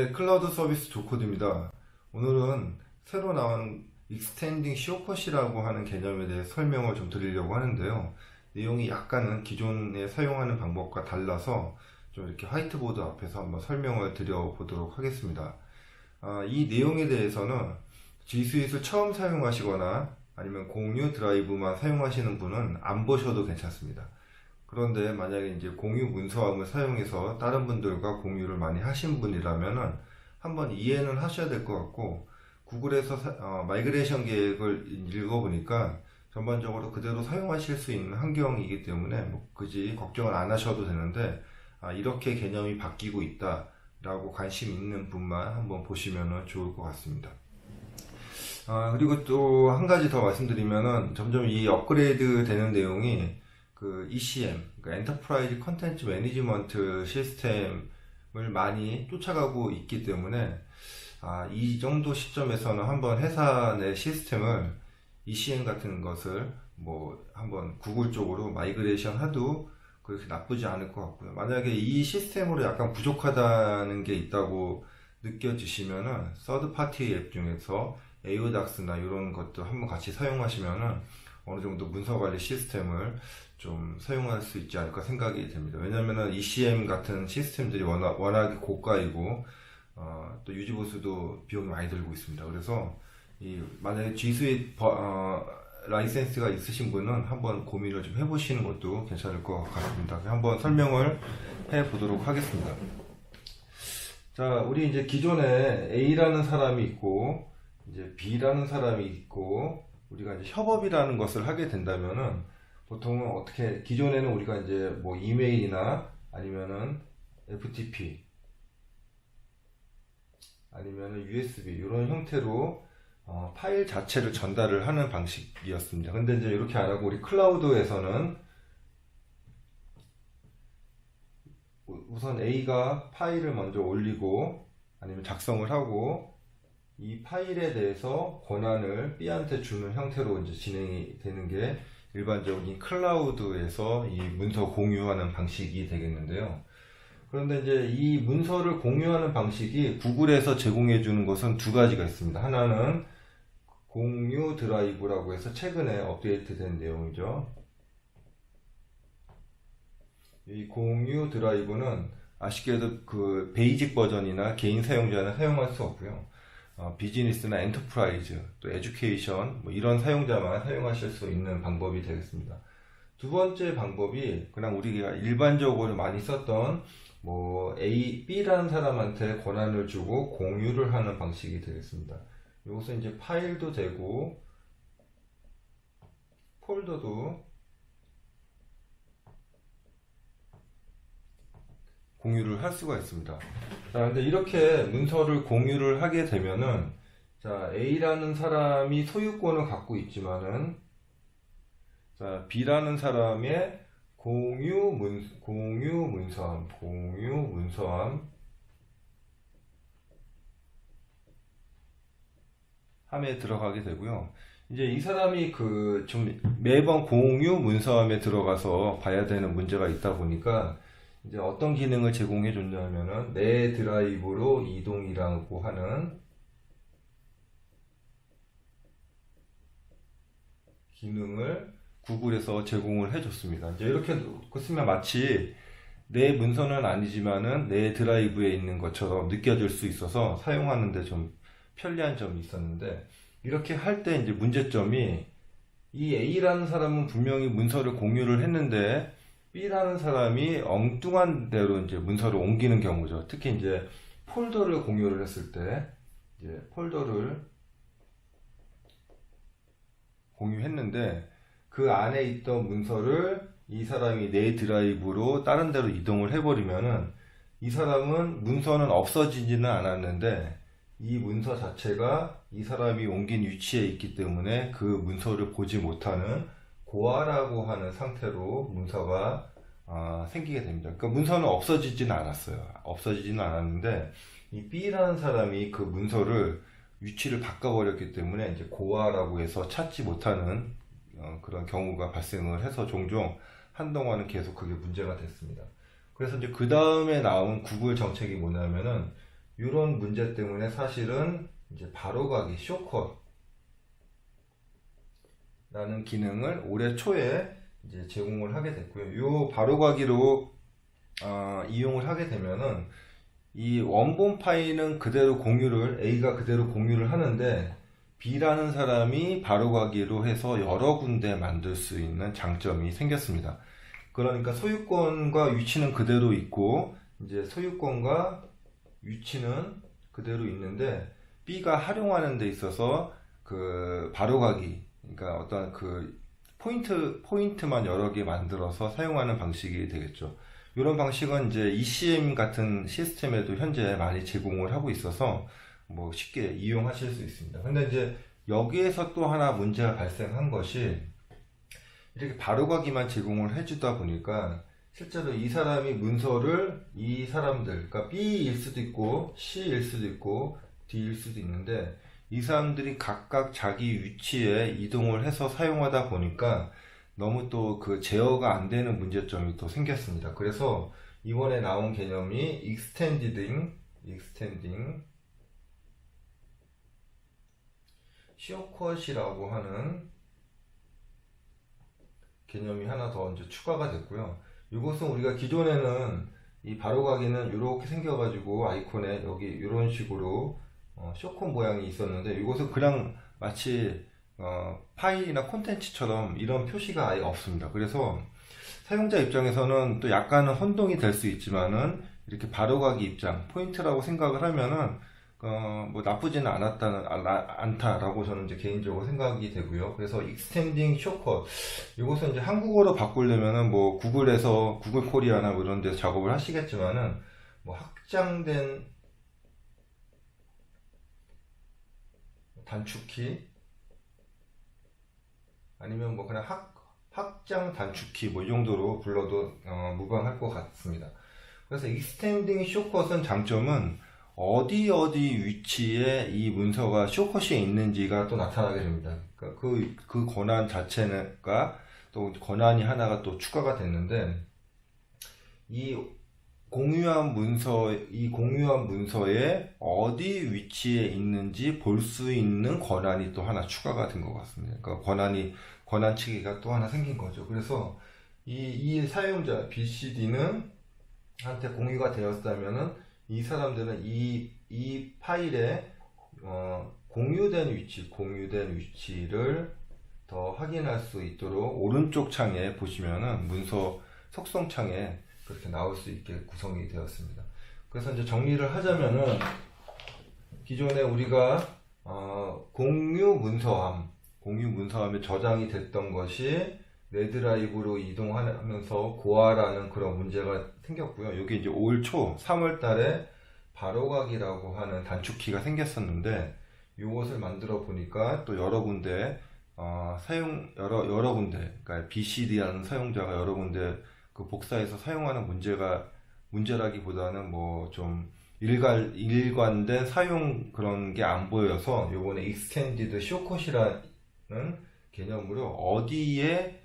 네, 클라우드 서비스 조코드입니다. 오늘은 새로 나온 익스텐딩 쇼컷이라고 하는 개념에 대해 설명을 좀 드리려고 하는데요. 내용이 약간은 기존에 사용하는 방법과 달라서 좀 이렇게 화이트보드 앞에서 한번 설명을 드려보도록 하겠습니다. 이 내용에 대해서는 G 스윗을 처음 사용하시거나 아니면 공유 드라이브만 사용하시는 분은 안 보셔도 괜찮습니다. 그런데 만약에 이제 공유 문서함을 사용해서 다른 분들과 공유를 많이 하신 분이라면은 한번 이해는 하셔야 될 것 같고, 구글에서 마이그레이션 계획을 읽어보니까 전반적으로 그대로 사용하실 수 있는 환경이기 때문에 뭐 굳이 걱정을 안 하셔도 되는데, 이렇게 개념이 바뀌고 있다라고 관심 있는 분만 한번 보시면 좋을 것 같습니다. 그리고 또 한 가지 더 말씀드리면은 점점 이 업그레이드 되는 내용이 그 ECM, 그러니까 엔터프라이즈 컨텐츠 매니지먼트 시스템을 많이 쫓아가고 있기 때문에 이 정도 시점에서는 한번 회사 내 시스템을 ECM 같은 것을 뭐 한번 구글 쪽으로 마이그레이션 해도 그렇게 나쁘지 않을 것 같고요. 만약에 이 시스템으로 약간 부족하다는 게 있다고 느껴지시면은 서드 파티 앱 중에서 에이오닥스나 이런 것도 한번 같이 사용하시면은 어느 정도 문서 관리 시스템을 좀 사용할 수 있지 않을까 생각이 됩니다. 왜냐면은 ECM 같은 시스템들이 워낙에 고가이고 또 유지보수도 비용이 많이 들고 있습니다. 그래서 만약에 G Suite 라이센스가 있으신 분은 한번 고민을 좀 해보시는 것도 괜찮을 것 같습니다. 한번 설명을 해보도록 하겠습니다. 자, 우리 이제 기존에 A라는 사람이 있고 이제 B라는 사람이 있고 우리가 이제 협업이라는 것을 하게 된다면은 보통은 어떻게, 기존에는 우리가 이제 뭐 이메일이나 아니면은 FTP 아니면은 USB 이런 형태로 파일 자체를 전달을 하는 방식이었습니다. 근데 이제 이렇게 안 하고 우리 클라우드에서는 우선 A가 파일을 먼저 올리고 아니면 작성을 하고 이 파일에 대해서 권한을 B한테 주는 형태로 이제 진행이 되는 게 일반적인 클라우드에서 이 문서 공유하는 방식이 되겠는데요. 그런데 이제 이 문서를 공유하는 방식이 구글에서 제공해 주는 것은 두 가지가 있습니다. 하나는 공유 드라이브라고 해서 최근에 업데이트된 내용이죠. 이 공유 드라이브는 아쉽게도 그 베이직 버전이나 개인 사용자는 사용할 수 없고요. 비즈니스나 엔터프라이즈, 또 에듀케이션 뭐 이런 사용자만 사용하실 수 있는 방법이 되겠습니다. 두 번째 방법이 그냥 우리가 일반적으로 많이 썼던 뭐 B라는 사람한테 권한을 주고 공유를 하는 방식이 되겠습니다. 이것은 이제 파일도 되고 폴더도 공유를 할 수가 있습니다. 자, 근데 이렇게 문서를 공유를 하게 되면은, 자, A라는 사람이 소유권을 갖고 있지만은, 자, B라는 사람의 공유 문서함 함에 들어가게 되고요. 이제 이 사람이 좀 매번 공유 문서함에 들어가서 봐야 되는 문제가 있다 보니까 이제 어떤 기능을 제공해 줬냐면은 내 드라이브로 이동이라고 하는 기능을 구글에서 제공을 해 줬습니다. 이제 이렇게 쓰면 마치 내 문서는 아니지만은 내 드라이브에 있는 것처럼 느껴질 수 있어서 사용하는데 좀 편리한 점이 있었는데, 이렇게 할 때 이제 문제점이 이 A라는 사람은 분명히 문서를 공유를 했는데 B라는 사람이 엉뚱한 대로 이제 문서를 옮기는 경우죠. 특히 이제 폴더를 공유를 했을 때, 이제 폴더를 공유했는데 그 안에 있던 문서를 이 사람이 내 드라이브로 다른 데로 이동을 해버리면은 이 사람은 문서는 없어지지는 않았는데 이 문서 자체가 이 사람이 옮긴 위치에 있기 때문에 그 문서를 보지 못하는 고아라고 하는 상태로 문서가 생기게 됩니다. 그러니까 문서는 없어지지는 않았어요. 없어지지는 않았는데 이 B라는 사람이 그 문서를 위치를 바꿔버렸기 때문에 이제 고아라고 해서 찾지 못하는 그런 경우가 발생을 해서 종종 한동안은 계속 그게 문제가 됐습니다. 그래서 이제 그 다음에 나온 구글 정책이 뭐냐면은 이런 문제 때문에 사실은 이제 바로가기 쇼컷라는 기능을 올해 초에 이제 제공을 하게 됐고요. 이 바로가기로 이용을 하게 되면은 이 원본 파일은 그대로 공유를 A가 그대로 공유를 하는데 B라는 사람이 바로가기로 해서 여러 군데 만들 수 있는 장점이 생겼습니다. 그러니까 소유권과 위치는 그대로 있고 이제 소유권과 위치는 그대로 있는데 B가 활용하는 데 있어서 그 바로가기, 그러니까 어떤 그 포인트만 여러 개 만들어서 사용하는 방식이 되겠죠. 이런 방식은 이제 ECM 같은 시스템에도 현재 많이 제공을 하고 있어서 뭐 쉽게 이용하실 수 있습니다. 근데 이제 여기에서 또 하나 문제가 발생한 것이 이렇게 바로가기만 제공을 해주다 보니까 실제로 이 사람이 문서를 이 사람들, 그러니까 B일 수도 있고 C일 수도 있고 D일 수도 있는데 이 사람들이 각각 자기 위치에 이동을 해서 사용하다 보니까 너무 또 그 제어가 안 되는 문제점이 또 생겼습니다. 그래서 이번에 나온 개념이 extending share컷이라고 하는 개념이 하나 더 이제 추가가 됐고요. 이것은 우리가 기존에는 이 바로가기는 이렇게 생겨가지고 아이콘에 여기 이런 식으로 쇼컷 모양이 있었는데 이것은 그냥 마치 파일이나 콘텐츠처럼 이런 표시가 아예 없습니다. 그래서 사용자 입장에서는 또 약간은 혼동이 될 수 있지만은 이렇게 바로가기 입장, 포인트라고 생각을 하면은 뭐 나쁘지는 않다라고 저는 이제 개인적으로 생각이 되고요. 그래서 extending shortcut 이것은 이제 한국어로 바꾸려면은 뭐 구글에서 구글 코리아나 뭐 이런 데서 작업을 하시겠지만은 뭐 확장된 단축키 아니면 뭐 그냥 확장 단축키 뭐 이 정도로 불러도 무방할 것 같습니다. 그래서 extending shortcut은 장점은 어디 위치에 이 문서가 쇼컷이 있는지가 또 나타나게 됩니다. 그러니까 그 권한 자체가 또 권한이 하나가 또 추가가 됐는데 이 공유한 문서에 어디 위치에 있는지 볼 수 있는 권한이 또 하나 추가가 된 것 같습니다. 그러니까 권한치기가 또 하나 생긴 거죠. 그래서 이 사용자 BCD는 한테 공유가 되었다면은 이 사람들은 이 파일에 공유된 위치를 더 확인할 수 있도록 오른쪽 창에 보시면은 문서 속성 창에 그렇게 나올 수 있게 구성이 되었습니다. 그래서 이제 정리를 하자면은 기존에 우리가 공유 문서함에 저장이 됐던 것이 내 드라이브로 이동하면서 고화라는 그런 문제가 생겼고요. 이게 이제 올 초 3월 달에 바로가기라고 하는 단축키가 생겼었는데 이것을 만들어 보니까 또 여러 군데 여러 군데 그러니까 BCD라는 사용자가 여러 군데 그 복사해서 사용하는 문제라기보다는 뭐 좀 일관된 사용 그런 게 안 보여서 요번에 extended shortcut이라는 개념으로 어디에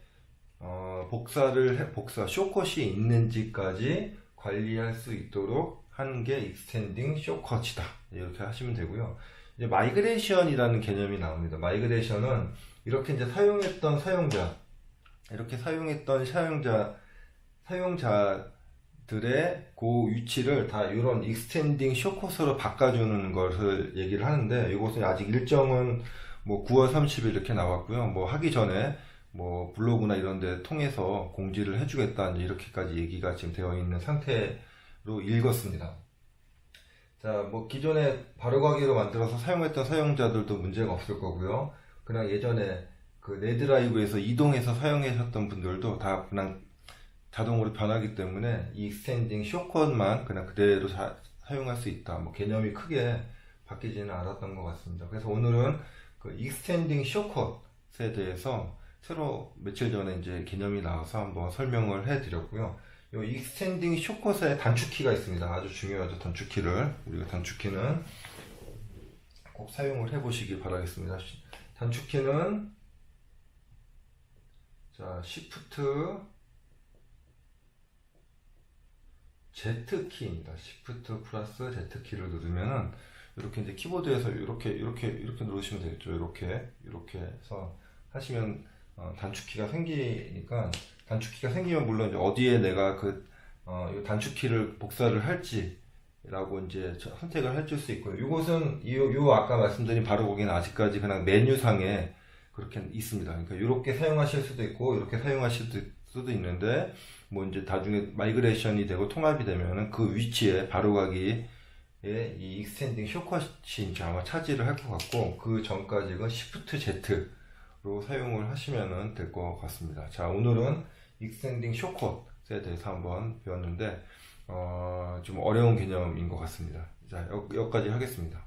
쇼컷이 있는지까지 관리할 수 있도록 한 게 extending shortcut이다. 이렇게 하시면 되고요. 이제 마이그레이션이라는 개념이 나옵니다. 마이그레이션은 이렇게 이제 사용했던 사용자들의 그 위치를 다 이런 extending shortcut으로 바꿔주는 것을 얘기를 하는데 이것은 아직 일정은 뭐 9월 30일 이렇게 나왔고요. 뭐 하기 전에 뭐 블로그나 이런 데 통해서 공지를 해주겠다 이렇게까지 얘기가 지금 되어 있는 상태로 읽었습니다. 자, 뭐 기존에 바로가기로 만들어서 사용했던 사용자들도 문제가 없을 거고요. 그냥 예전에 그 내 드라이브에서 이동해서 사용하셨던 분들도 다 그냥 자동으로 변하기 때문에 이 extending shortcut만 그냥 그대로 사용할 수 있다. 뭐 개념이 크게 바뀌지는 않았던 것 같습니다. 그래서 오늘은 그 extending shortcut에 대해서 새로 며칠 전에 이제 개념이 나와서 한번 설명을 해드렸고요. 이 extending shortcut에 단축키가 있습니다. 아주 중요하죠. 우리가 단축키는 꼭 사용을 해보시기 바라겠습니다. 단축키는 자, Shift Z키입니다. Shift 플러스 Z키를 누르면은 이렇게 이제 키보드에서 이렇게 누르시면 되겠죠. 이렇게 해서 하시면 단축키가 생기니까, 단축키가 생기면 물론 이제 어디에 내가 이 단축키를 복사를 할지라고 이제 선택을 해줄 수 있고요. 이것은 요 아까 말씀드린 바로 거기는 아직까지 그냥 메뉴상에 그렇게 있습니다. 그러니까 이렇게 사용하실 수도 있고 이렇게 사용하실 수도 있는데, 뭐 이제 나중에 마이그레이션이 되고 통합이 되면은 그 위치에 바로가기에 이 익스텐딩 숏컷이 이제 아마 차지를 할 것 같고, 그 전까지는 Shift Z로 사용을 하시면 될 것 같습니다. 자, 오늘은 익스텐딩 숏컷에 대해서 한번 배웠는데 좀 어려운 개념인 것 같습니다. 자, 여기까지 하겠습니다.